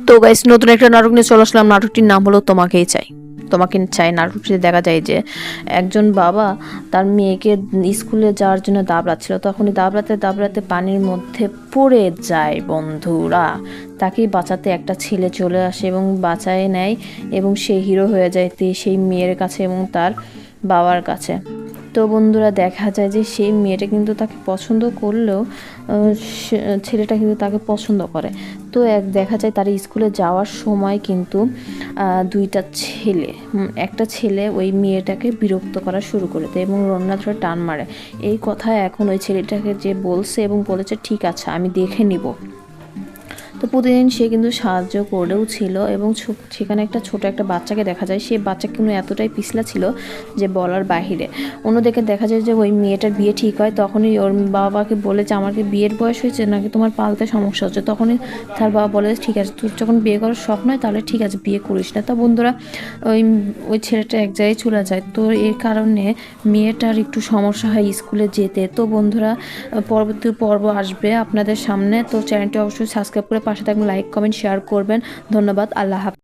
তো গাইস, নতুন একটা নাটক নিয়ে চলে আসলাম। নাটকটির নাম হলো তোমাকেই চাই। তোমাকে চাই নাটকটিতে দেখা যায় যে একজন বাবা তার মেয়েকে স্কুলে যাওয়ার জন্য দাবড়াচ্ছিল। তখনই দাবড়াতে দাবড়াতে পানির মধ্যে পড়ে যায় বন্ধুরা। তাকেই বাঁচাতে একটা ছেলে চলে আসে এবং বাঁচায় নেয় এবং সে হিরো হয়ে যায় সেই মেয়ের কাছে এবং তার বাবার কাছে। তো বন্ধুরা, দেখা যায় যে সেই মেয়েটা কিন্তু তাকে পছন্দ করলেও ছেলেটা কিন্তু তাকে পছন্দ করে। তো দেখা যায় তার স্কুলে যাওয়ার সময় কিন্তু দুইটা ছেলে, একটা ছেলে ওই মেয়েটাকে বিরক্ত করা শুরু করে দেয় এবং রন্না ধরে টান মারে। এই কথা এখন ওই ছেলেটাকে যে বলছে এবং বলেছে ঠিক আছে আমি দেখে নিব। তো প্রতিদিন সে কিন্তু সাহায্য করেও ছিল এবং সেখানে একটা ছোট একটা বাচ্চাকে দেখা যায়। সেই বাচ্চা কিন্তু এতটাই পিছলা ছিল যে বলার বাহিরে। অন্যদিকে দেখা যায় যে ওই মেয়েটার বিয়ে ঠিক হয়, তখনই ওর বাবাকে বলে যে আমার কি বিয়ের বয়স হয়েছে নাকি তোমার পালতে সমস্যা হচ্ছে। তখনই তার বাবা বলে ঠিক আছে, তোর যখন বিয়ে করার শখ নয় তাহলে ঠিক আছে বিয়ে করিস না। তো বন্ধুরা, ওই ওই ছেলেটা এক জায়গায় চলে যায়। তো এর কারণে মেয়েটার একটু সমস্যা হয় স্কুলে যেতে। তো বন্ধুরা, পরবর্তী পর্ব আসবে আপনাদের সামনে। তো চ্যানেলটি অবশ্যই সাবস্ক্রাইব করে পাশে থাকবেন, লাইক কমেন্ট শেয়ার করবেন। ধন্যবাদ, আল্লাহ হাফেজ।